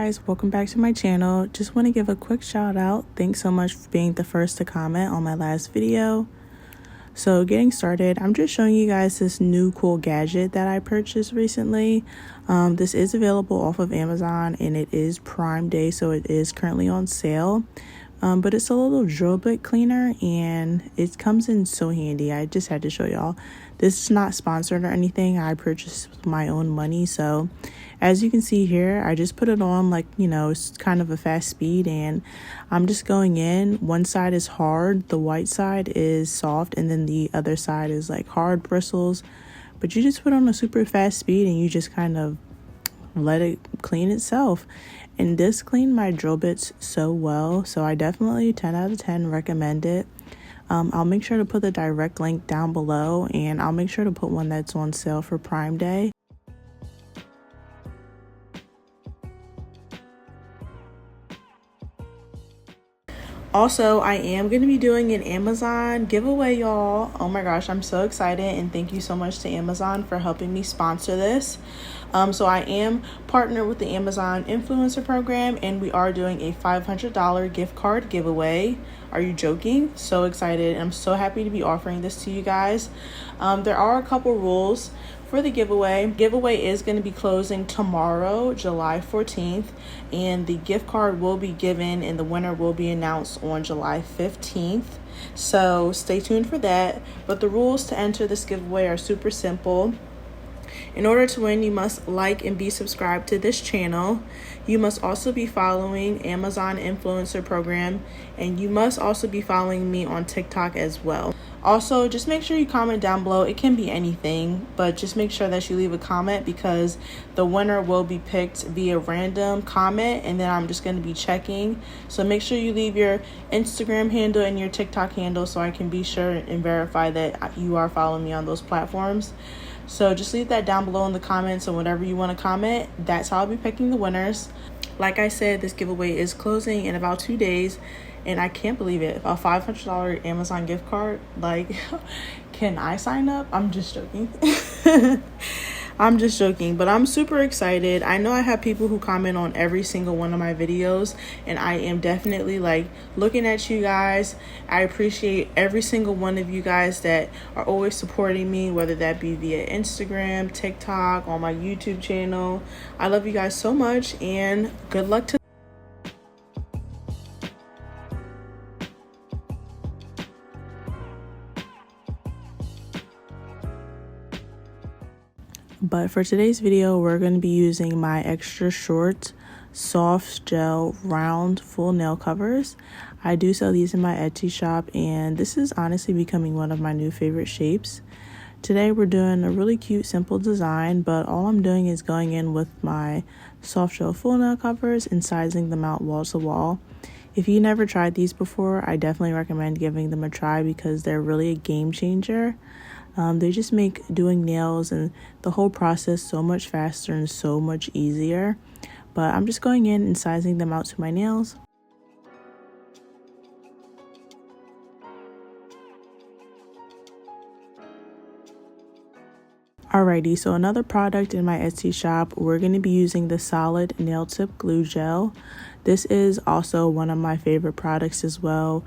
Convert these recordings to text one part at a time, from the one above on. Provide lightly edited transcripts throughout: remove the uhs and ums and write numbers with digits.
guys, welcome back to my channel. Just want to give a quick shout out. Thanks so much for being the first to comment on my last video. So getting started, I'm just showing you guys this new cool gadget that I purchased recently. This is available off of Amazon and it is Prime Day, so it is currently on sale. But it's a little drill bit cleaner and it comes in so handy. I just had to show y'all. This is not sponsored or anything. I purchased with my own money. So as you can see here, I just put it on like, it's kind of a fast speed and I'm just going in. One side is hard, the white side is soft, and then the other side is like hard bristles. But you just put on a super fast speed and you just kind of let it clean itself. And this cleaned my drill bits so well, so I definitely 10 out of 10 recommend it. I'll make sure to put the direct link down below, and I'll make sure to put one that's on sale for Prime Day. Also, I am going to be doing an Amazon giveaway, y'all. Oh my gosh, I'm so excited, and thank you so much to Amazon for helping me sponsor this. So I am partnered with the Amazon Influencer Program, and we are doing a $500 gift card giveaway. Are you joking? So excited. I'm so happy to be offering this to you guys. There are a couple rules for the giveaway. Giveaway is going to be closing tomorrow, July 14th, and the gift card will be given and the winner will be announced on July 15th. So stay tuned for that. But the rules to enter this giveaway are super simple. In order to win, you must like and be subscribed to this channel. You must also be following Amazon Influencer Program, and you must also be following me on TikTok as well. Also, just make sure you comment down below. It can be anything, but just make sure that you leave a comment because the winner will be picked via random comment, and then I'm just going to be checking. So make sure you leave your Instagram handle and your TikTok handle so I can be sure and verify that you are following me on those platforms. So just leave that down below in the comments, and whatever you want to comment, that's how I'll be picking the winners. Like I said, this giveaway is closing in about 2 days, and I can't believe it. A $500 Amazon gift card, like, can I sign up? I'm just joking. I'm just joking, but I'm super excited. I know I have people who comment on every single one of my videos, and I am definitely like looking at you guys. I appreciate every single one of you guys that are always supporting me, whether that be via Instagram, TikTok, on my YouTube channel. I love you guys so much, and good luck to But for today's video, we're going to be using my extra short, soft gel, round, full nail covers. I do sell these in my Etsy shop, and this is honestly becoming one of my new favorite shapes. Today, we're doing a really cute, simple design, but all I'm doing is going in with my soft gel full nail covers and sizing them out wall to wall. If you never tried these before, I definitely recommend giving them a try because they're really a game changer. They just make doing nails and the whole process so much faster and so much easier. But I'm just going in and sizing them out to my nails. Alrighty, so another product in my Etsy shop, we're going to be using the solid nail tip glue gel. This is also one of my favorite products as well.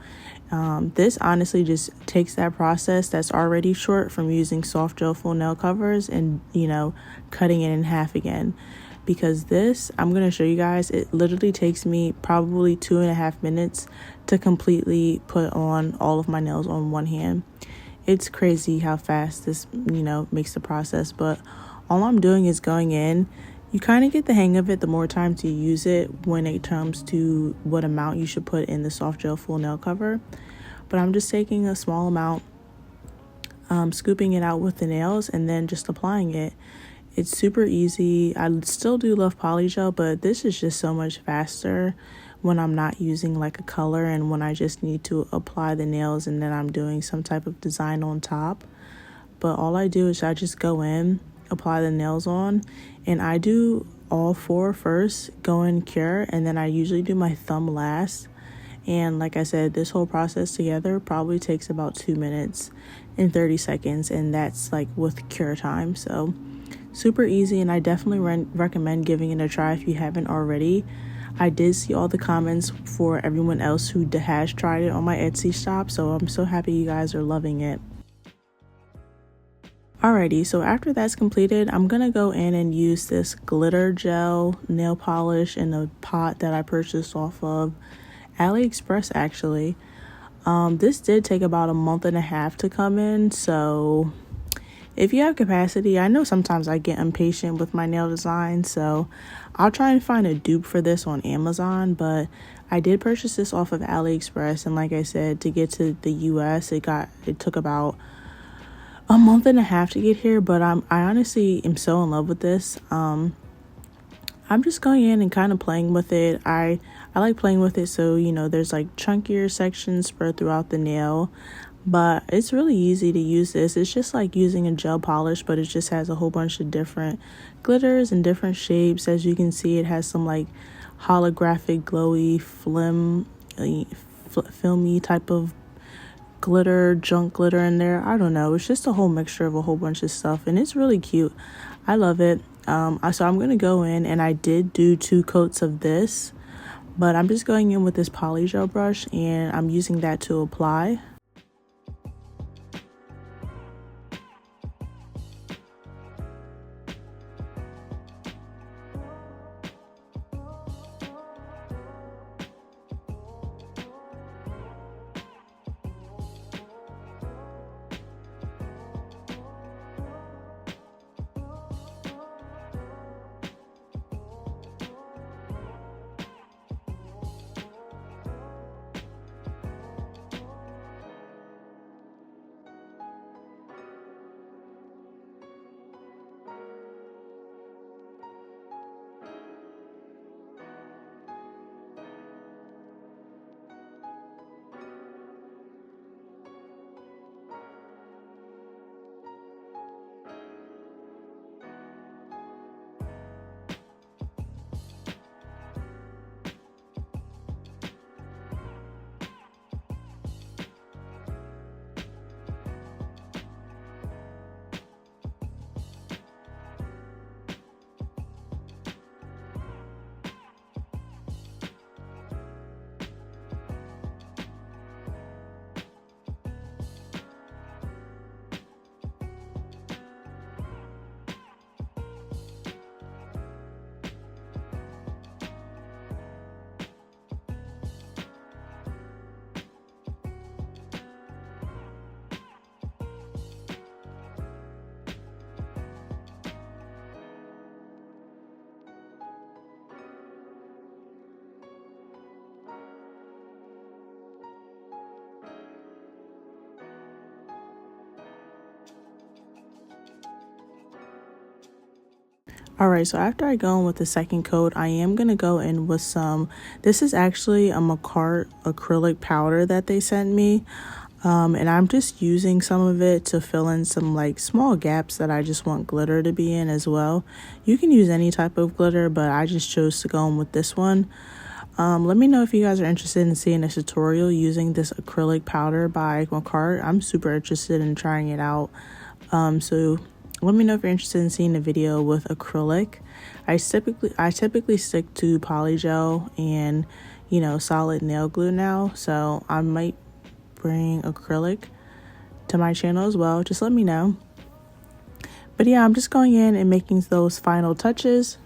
This honestly just takes that process that's already short from using soft gel full nail covers and, cutting it in half again. Because this, I'm going to show you guys, it literally takes me probably 2.5 minutes to completely put on all of my nails on one hand. It's crazy how fast this, makes the process, but all I'm doing is going in. You kind of get the hang of it the more times you use it when it comes to what amount you should put in the soft gel full nail cover. But I'm just taking a small amount, scooping it out with the nails, and then just applying it. It's super easy. I still do love polygel, but this is just so much faster when I'm not using like a color and when I just need to apply the nails and then I'm doing some type of design on top. But all I do is I just go in, apply the nails on, and I do all four first, go in cure, and then I usually do my thumb last. And like I said, this whole process together probably takes about 2 minutes and 30 seconds, and that's like with cure time. So super easy, and I definitely recommend giving it a try if you haven't already. I did see all the comments for everyone else who has tried it on my Etsy shop, so I'm so happy you guys are loving it. Alrighty, so after that's completed, I'm gonna go in and use this glitter gel nail polish in a pot that I purchased off of AliExpress actually. This did take about a month and a half to come in, so if you have capacity, I know sometimes I get impatient with my nail design, so I'll try and find a dupe for this on Amazon, but I did purchase this off of AliExpress, and like I said, to get to the US, it took about a month and a half to get here, but I honestly am so in love with this. I'm just going in and kind of playing with it. I like playing with it, so there's like chunkier sections spread throughout the nail, but it's really easy to use this. It's just like using a gel polish, but it just has a whole bunch of different glitters and different shapes. As you can see, it has some like holographic glowy filmy type of glitter, junk glitter in there. I don't know, it's just a whole mixture of a whole bunch of stuff, and it's really cute. I love it. So I'm gonna go in, and I did do 2 coats of this, but I'm just going in with this poly gel brush, and I'm using that to apply. Alright, so after I go in with the second coat, I am going to go in with this is actually a MAKARRT acrylic powder that they sent me. And I'm just using some of it to fill in some like small gaps that I just want glitter to be in as well. You can use any type of glitter, but I just chose to go in with this one. Let me know if you guys are interested in seeing a tutorial using this acrylic powder by MAKARRT. I'm super interested in trying it out. So let me know if you're interested in seeing a video with acrylic. I typically stick to polygel and solid nail glue now, so I might bring acrylic to my channel as well. Just let me know. But yeah, I'm just going in and making those final touches.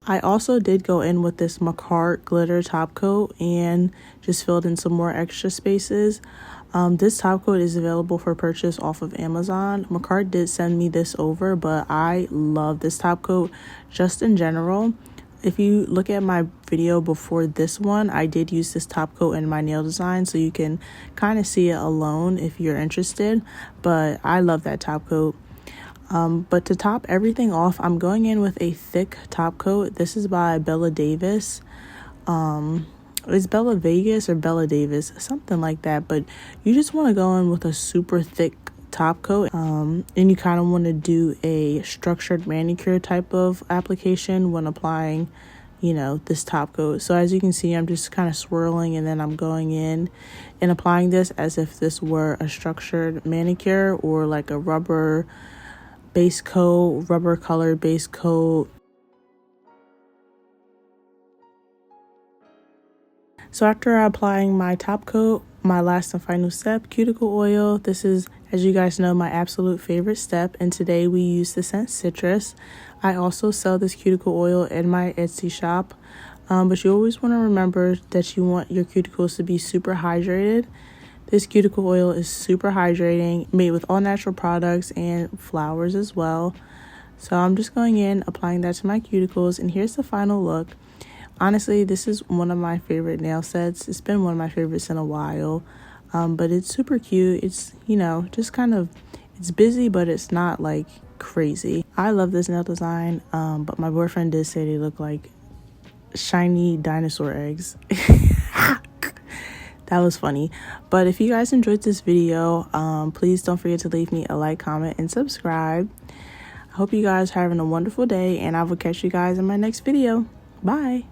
I also did go in with this MAKARRT glitter top coat and just filled in some more extra spaces. This top coat is available for purchase off of Amazon. MAKARRT did send me this over, but I love this top coat just in general. If you look at my video before this one, I did use this top coat in my nail design, so you can kind of see it alone if you're interested. But I love that top coat. But to top everything off, I'm going in with a thick top coat. This is by Bella Davis. it's Bella Vegas or Bella Davis, something like that. But you just want to go in with a super thick top coat, and you kind of want to do a structured manicure type of application when applying, you know, this top coat. So as you can see, I'm just kind of swirling, and then I'm going in and applying this as if this were a structured manicure or like a rubber base coat, rubber colored base coat. So after applying my top coat, my last and final step, cuticle oil. This is, as you guys know, my absolute favorite step, and today we use the scent citrus. I also sell this cuticle oil in my Etsy shop, but you always want to remember that you want your cuticles to be super hydrated. This cuticle oil is super hydrating, made with all natural products and flowers as well. So I'm just going in, applying that to my cuticles, and here's the final look. Honestly, this is one of my favorite nail sets. It's been one of my favorites in a while, but it's super cute. It's, you know, just kind of, it's busy, but it's not like crazy. I love this nail design, but my boyfriend did say they look like shiny dinosaur eggs. That was funny. But if you guys enjoyed this video, please don't forget to leave me a like, comment, and subscribe. I hope you guys are having a wonderful day, and I will catch you guys in my next video. Bye.